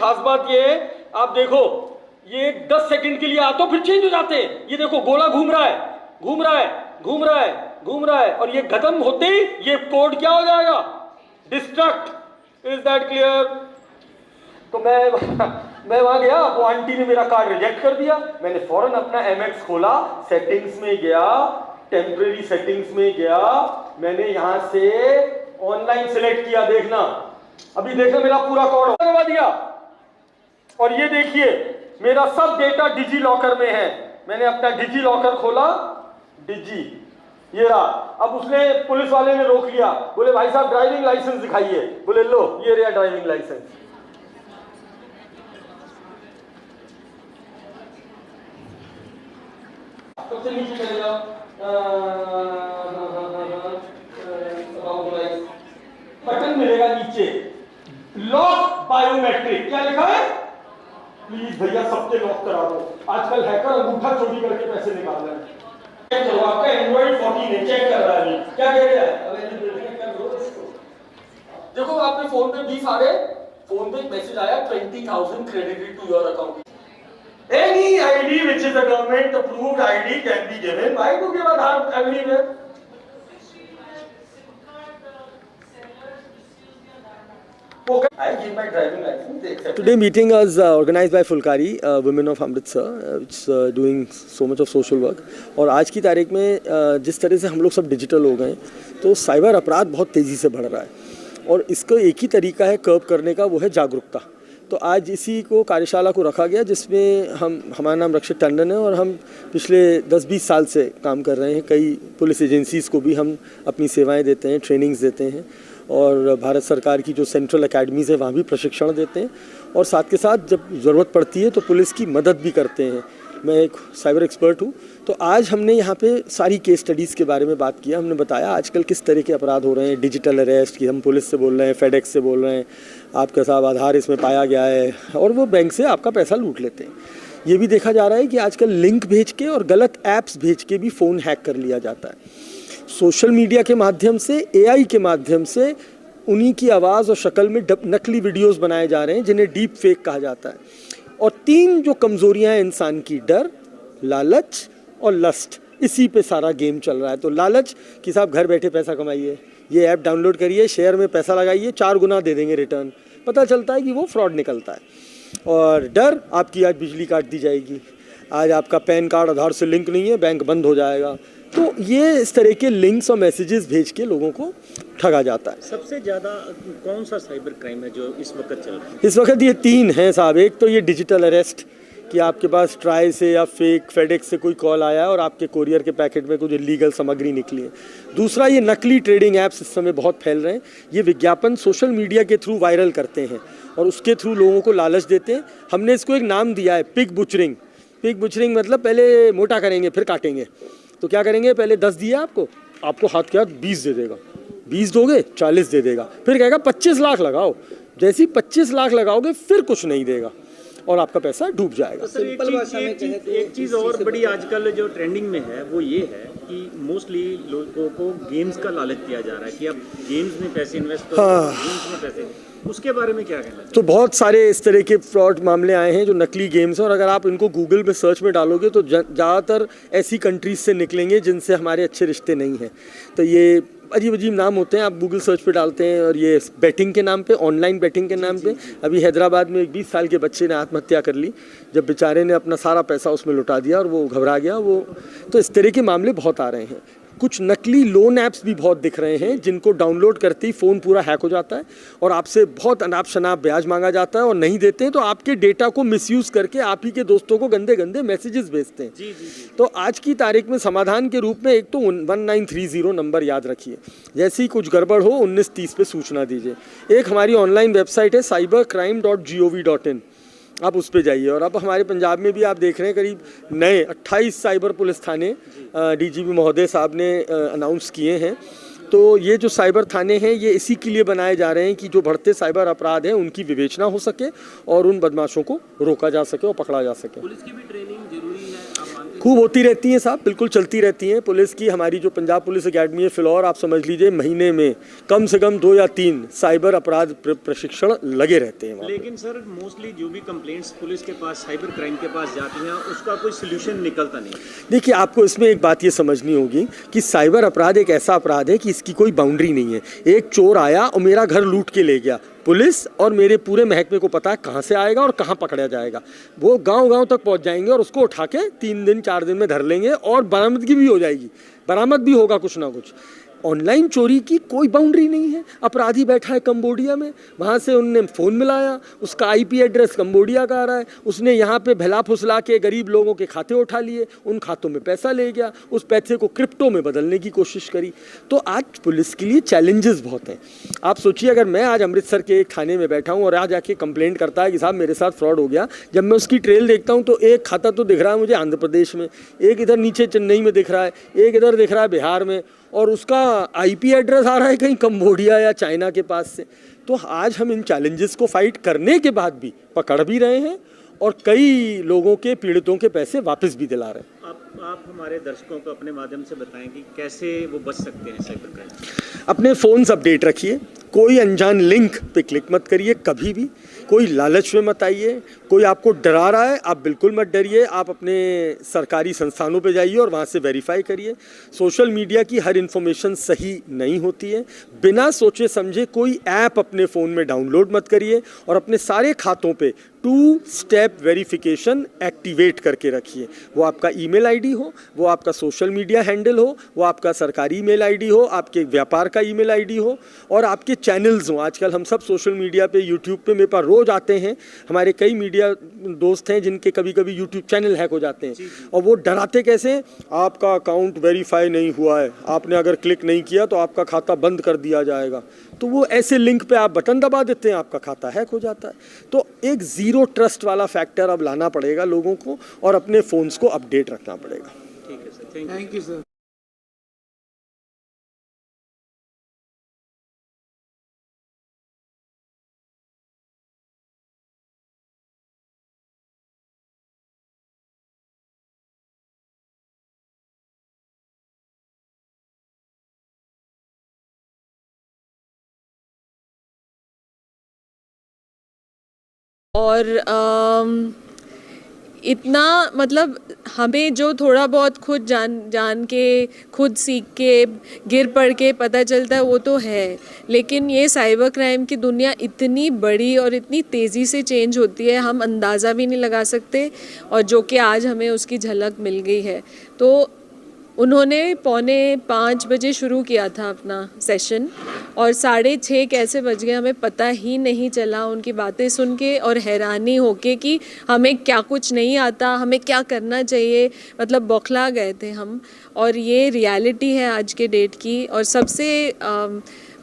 खास बात ये है, आप देखो ये 10 सेकंड के लिए आते हो फिर चेंज हो जाते हैं। ये देखो गोला घूम रहा है, घूम रहा है, घूम रहा है, घूम रहा है, और ये खत्म होते ही ये कोड क्या हो जाएगा, डिस्ट्रक्ट। Is that clear? तो मैं वहां गया, वो आंटी ने मेरा कार्ड रिजेक्ट कर दिया। मैंने फौरन अपना एमएक्स खोला, सेटिंग्स में गया, टेम्परेरी सेटिंग्स में गया, मैंने यहां से ऑनलाइन सिलेक्ट किया। देखना, अभी देखना मेरा पूरा कोड करवा दिया, और ये देखिए मेरा सब डेटा डिजी लॉकर में है। मैंने अपना डिजी लॉकर खोला, डिजी, ये रहा। अब उसने, पुलिस वाले ने रोक लिया, बोले भाई साहब ड्राइविंग लाइसेंस दिखाइए। बोले लो, ये रहा ड्राइविंग लाइसेंस। सबसे नीचे चले जाओ, बटन मिलेगा नीचे, लॉक बायोमेट्रिक। क्या लिखा है? प्लीज भैया सबके लॉक करा दो। आजकल हैकर अंगूठा चोरी करके पैसे निकाल रहे हैं। चेक करो, आपका एंड्रॉइड 14 है, चेक कर रहा है। क्या कह रहा है? देखो आपके फोन पे 20 आ गए, फोन पे एक मैसेज आया 20,000 credited to your account. Any ID which is a government approved ID can be given. Why to give Aadhaar everywhere? Okay, I give my driving license. They accept. Today meeting was organized by Fulkari, women of Amritsar, which is doing so much of social work. और आज की तारीख में जिस तरह से हम लोग सब डिजिटल हो गए, तो साइबर अपराध बहुत तेज़ी से बढ़ रहा है, और इसका एक ही तरीका है कर्ब करने का, वो है जागरूकता। तो आज इसी को कार्यशाला को रखा गया, जिसमें हमारा नाम रक्षित टंडन है, और हम पिछले 10-20 साल से काम कर रहे हैं। कई पुलिस एजेंसीज़ को भी हम अपनी सेवाएं देते हैं, ट्रेनिंग्स देते हैं, और भारत सरकार की जो सेंट्रल एकेडमीज़ है वहाँ भी प्रशिक्षण देते हैं, और साथ के साथ जब ज़रूरत पड़ती है तो पुलिस की मदद भी करते हैं। मैं एक साइबर एक्सपर्ट हूँ, तो आज हमने यहाँ पे सारी केस स्टडीज़ के बारे में बात किया। हमने बताया आजकल किस तरह के अपराध हो रहे हैं, डिजिटल अरेस्ट की हम पुलिस से बोल रहे हैं, फेडेक्स से बोल रहे हैं, आपका साहब आधार इसमें पाया गया है, और वो बैंक से आपका पैसा लूट लेते हैं। ये भी देखा जा रहा है कि आजकल लिंक भेज के और गलत ऐप्स भेज के भी फ़ोन हैक कर लिया जाता है। सोशल मीडिया के माध्यम से, एआई के माध्यम से उन्हीं की आवाज़ और शक्ल में नकली वीडियोस बनाए जा रहे हैं, जिन्हें डीप फेक कहा जाता है। और 3 जो कमज़ोरियां हैं इंसान की, डर, लालच और लस्ट, इसी पे सारा गेम चल रहा है। तो लालच कि साहब घर बैठे पैसा कमाइए, ये ऐप डाउनलोड करिए, शेयर में पैसा लगाइए, 4 गुना दे देंगे रिटर्न, पता चलता है कि वो फ्रॉड निकलता है। और डर, आपकी आज बिजली काट दी जाएगी, आज आपका पैन कार्ड आधार से लिंक नहीं है, बैंक बंद हो जाएगा। तो ये इस तरह के लिंक्स और मैसेजेस भेज के लोगों को ठगा जाता है। सबसे ज़्यादा कौन सा साइबर क्राइम है जो इस वक्त चल रहा है? इस वक्त ये 3 हैं साहब। एक तो ये डिजिटल अरेस्ट, कि आपके पास ट्राई से या फेक फेडेक्स से कोई कॉल आया है और आपके कोरियर के पैकेट में कुछ इलीगल सामग्री निकली है। दूसरा, ये नकली ट्रेडिंग ऐप्स इस समय बहुत फैल रहे हैं। ये विज्ञापन सोशल मीडिया के थ्रू वायरल करते हैं और उसके थ्रू लोगों को लालच देते हैं। हमने इसको एक नाम दिया है, पिग बुचरिंग। पिग बुचरिंग मतलब पहले मोटा करेंगे फिर काटेंगे। तो क्या करेंगे, पहले 10 दिया आपको हाथ के हाथ 20 दे देगा, 20 दोगे 40 दे देगा, फिर कहेगा 25 लाख लगाओ। जैसे ही 25 लाख लगाओगे फिर कुछ नहीं देगा और आपका पैसा डूब जाएगा। तो एक चीज़ और बड़ी आजकल जो ट्रेंडिंग में है वो ये है कि मोस्टली लोगों को गेम्स का लालच दिया जा रहा है कि आप गेम्स में पैसे इन्वेस्ट करो, गेम्स में पैसे, उसके बारे में क्या कहना है? तो बहुत सारे इस तरह के फ्रॉड मामले आए हैं जो नकली गेम्स हैं, और अगर आप इनको गूगल पे सर्च में डालोगे तो ज़्यादातर ऐसी कंट्रीज से निकलेंगे जिनसे हमारे अच्छे रिश्ते नहीं हैं। तो ये अजीब अजीब नाम होते हैं, आप गूगल सर्च पे डालते हैं, और ये बैटिंग के नाम पे, ऑनलाइन बैटिंग के नाम पे। अभी हैदराबाद में एक 20 साल के बच्चे ने आत्महत्या कर ली, जब बेचारे ने अपना सारा पैसा उसमें लुटा दिया और वो घबरा गया। तो इस तरह के मामले बहुत आ रहे हैं। कुछ नकली लोन ऐप्स भी बहुत दिख रहे हैं, जिनको डाउनलोड करते ही फ़ोन पूरा हैक हो जाता है और आपसे बहुत अनाप शनाप ब्याज मांगा जाता है, और नहीं देते हैं तो आपके डेटा को मिसयूज़ करके आप ही के दोस्तों को गंदे गंदे मैसेजेस भेजते हैं। जी। तो आज की तारीख में समाधान के रूप में एक तो 1930 नंबर याद रखिए, जैसे ही कुछ गड़बड़ हो 1930 पे सूचना दीजिए। एक हमारी ऑनलाइन वेबसाइट है cybercrime.gov.in, आप उस पे जाइए। और अब हमारे पंजाब में भी आप देख रहे हैं करीब नए 28 साइबर पुलिस थाने डीजीपी महोदय साहब ने अनाउंस किए हैं। तो ये जो साइबर थाने हैं ये इसी के लिए बनाए जा रहे हैं कि जो बढ़ते साइबर अपराध हैं उनकी विवेचना हो सके और उन बदमाशों को रोका जा सके और पकड़ा जा सके। पुलिस की भी ट्रेनिंग जरूरी है, आप मानते हैं? खूब होती रहती हैं साहब, बिल्कुल चलती रहती हैं। पुलिस की हमारी जो पंजाब पुलिस एकेडमी है फिलौर, आप समझ लीजिए महीने में कम से कम 2 या 3 साइबर अपराध प्रशिक्षण लगे रहते हैं वहाँ पे। लेकिन सर मोस्टली जो भी कंप्लेंट्स पुलिस के पास साइबर क्राइम के पास जाती हैं उसका कोई सोल्यूशन निकलता नहीं। देखिए, आपको इसमें एक बात ये समझनी होगी कि साइबर अपराध एक ऐसा अपराध है कि इसकी कोई बाउंड्री नहीं है। एक चोर आया और मेरा घर लूट के ले गया, पुलिस और मेरे पूरे महकमे को पता है कहाँ से आएगा और कहाँ पकड़ा जाएगा। वो गांव-गांव तक पहुंच जाएंगे और उसको उठा के 3 दिन 4 दिन में धर लेंगे और बरामदगी भी हो जाएगी, बरामद भी होगा कुछ ना कुछ। ऑनलाइन चोरी की कोई बाउंड्री नहीं है। अपराधी बैठा है कंबोडिया में, वहाँ से उनने फ़ोन मिलाया, उसका आईपी एड्रेस कंबोडिया का आ रहा है, उसने यहाँ पे भला फुसला के गरीब लोगों के खाते उठा लिए, उन खातों में पैसा ले गया, उस पैसे को क्रिप्टो में बदलने की कोशिश करी। तो आज पुलिस के लिए चैलेंजेस बहुत हैं। आप सोचिए, अगर मैं आज अमृतसर के एक थाने में बैठा हूँ और आज आके कंप्लेंट करता है कि साहब मेरे साथ फ्रॉड हो गया, जब मैं उसकी ट्रेल देखता हूँ तो एक खाता तो दिख रहा है मुझे आंध्र प्रदेश में, एक इधर नीचे चेन्नई में दिख रहा है, एक इधर दिख रहा है बिहार में, और उसका आईपी एड्रेस आ रहा है कहीं कंबोडिया या चाइना के पास से। तो आज हम इन चैलेंजेस को फाइट करने के बाद भी पकड़ भी रहे हैं और कई लोगों के पीड़ितों के पैसे वापस भी दिला रहे हैं। आप हमारे दर्शकों को अपने माध्यम से बताएं कि कैसे वो बच सकते हैं साइबर क्राइम। अपने फ़ोन्स अपडेट रखिए, कोई अनजान लिंक पे क्लिक मत करिए कभी भी, कोई लालच में मत आइए, कोई आपको डरा रहा है आप बिल्कुल मत डरिए, आप अपने सरकारी संस्थानों पे जाइए और वहाँ से वेरीफाई करिए। सोशल मीडिया की हर इन्फॉर्मेशन सही नहीं होती है। बिना सोचे समझे कोई ऐप अपने फ़ोन में डाउनलोड मत करिए और अपने सारे खातों पे 2 स्टेप वेरिफिकेशन एक्टिवेट करके रखिए। वो आपका ईमेल आईडी हो, वो आपका सोशल मीडिया हैंडल हो, वो आपका सरकारी ईमेल आईडी हो, आपके व्यापार का ईमेल आईडी हो और आपके चैनल्स हों। आजकल हम सब सोशल मीडिया पे, यूट्यूब पे मेरे पास रोज़ आते हैं, हमारे कई मीडिया दोस्त हैं जिनके कभी कभी यूट्यूब चैनल हैक हो जाते हैं और वो डराते कैसे हैं, आपका अकाउंट वेरीफाई नहीं हुआ है, आपने अगर क्लिक नहीं किया तो आपका खाता बंद कर दिया जाएगा। तो वो ऐसे लिंक पे आप बटन दबा देते हैं, आपका खाता हैक हो जाता है। तो एक ज़ीरो ट्रस्ट वाला फैक्टर अब लाना पड़ेगा लोगों को और अपने फ़ोन्स को अपडेट रखना पड़ेगा। ठीक है सर, थैंक यू सर। और इतना मतलब हमें जो थोड़ा बहुत खुद जान के, खुद सीख के, गिर पड़ के पता चलता है वो तो है, लेकिन ये साइबर क्राइम की दुनिया इतनी बड़ी और इतनी तेज़ी से चेंज होती है, हम अंदाज़ा भी नहीं लगा सकते। और जो कि आज हमें उसकी झलक मिल गई है। तो उन्होंने 4:45 बजे शुरू किया था अपना सेशन और 6:30 कैसे बज गए हमें पता ही नहीं चला, उनकी बातें सुन के और हैरानी होके कि हमें क्या कुछ नहीं आता, हमें क्या करना चाहिए, मतलब बौखला गए थे हम। और ये रियलिटी है आज के डेट की। और सबसे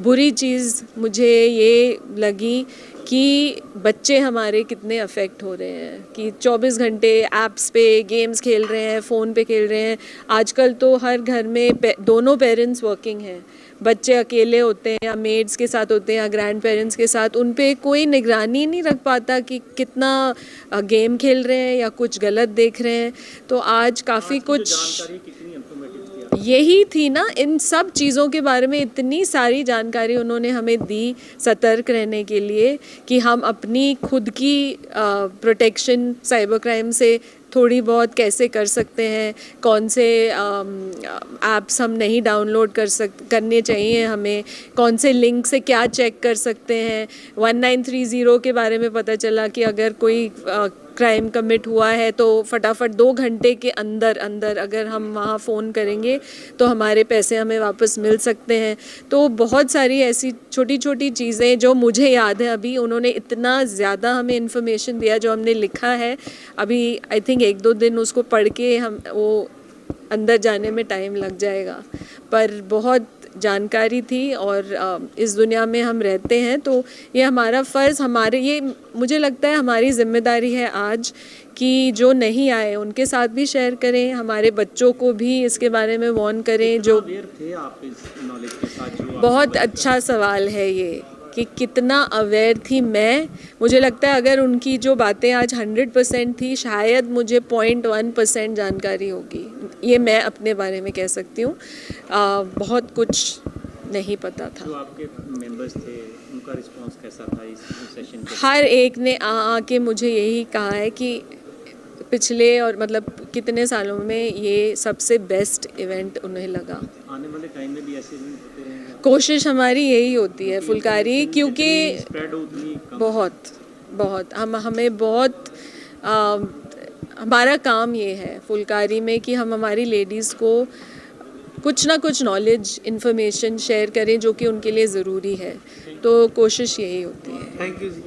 बुरी चीज़ मुझे ये लगी कि बच्चे हमारे कितने अफेक्ट हो रहे हैं कि 24 घंटे ऐप्स पे गेम्स खेल रहे हैं, फ़ोन पे खेल रहे हैं। आजकल तो हर घर में दोनों पेरेंट्स वर्किंग हैं, बच्चे अकेले होते हैं या मेड्स के साथ होते हैं या ग्रैंड पेरेंट्स के साथ, उन पे कोई निगरानी नहीं रख पाता कि कितना गेम खेल रहे हैं या कुछ गलत देख रहे हैं। तो आज काफ़ी कुछ यही थी ना, इन सब चीज़ों के बारे में इतनी सारी जानकारी उन्होंने हमें दी सतर्क रहने के लिए कि हम अपनी खुद की प्रोटेक्शन साइबर क्राइम से थोड़ी बहुत कैसे कर सकते हैं, कौन से ऐप्स हम नहीं डाउनलोड करने चाहिए हमें, कौन से लिंक से क्या चेक कर सकते हैं। 1930 के बारे में पता चला कि अगर कोई क्राइम कमिट हुआ है तो फटाफट 2 घंटे के अंदर अगर हम वहाँ फ़ोन करेंगे तो हमारे पैसे हमें वापस मिल सकते हैं। तो बहुत सारी ऐसी छोटी छोटी चीज़ें जो मुझे याद है, अभी उन्होंने इतना ज़्यादा हमें इन्फॉर्मेशन दिया जो हमने लिखा है, अभी आई थिंक 1-2 दिन उसको पढ़ के हम वो अंदर जाने में टाइम लग जाएगा। पर बहुत जानकारी थी और इस दुनिया में हम रहते हैं तो ये हमारा फ़र्ज़, ये मुझे लगता है हमारी ज़िम्मेदारी है आज कि जो नहीं आए उनके साथ भी शेयर करें, हमारे बच्चों को भी इसके बारे में वार्न करें। जो थे आप इस नॉलेज के साथ जो बहुत अच्छा सवाल है ये, कि कितना अवेयर थी मैं। मुझे लगता है अगर उनकी जो बातें आज 100% थी, शायद मुझे 0.1% जानकारी होगी। ये मैं अपने बारे में कह सकती हूँ। बहुत कुछ नहीं पता था। जो आपके मेंबर्स थे उनका रिस्पांस कैसा था इस सेशन पे? हर एक ने आके मुझे यही कहा है कि पिछले और मतलब कितने सालों में ये सबसे बेस्ट इवेंट उन्हें लगा। आने वाले टाइम में भी ऐसे इवेंट होते रहेंगे? कोशिश हमारी यही होती है फुलकारी, क्योंकि स्प्रेड उतनी कम। बहुत हमें बहुत हमारा काम ये है फुलकारी में कि हम हमारी लेडीज़ को कुछ ना कुछ नॉलेज इन्फॉर्मेशन शेयर करें जो कि उनके लिए ज़रूरी है। तो कोशिश यही होती है। Thank you ji.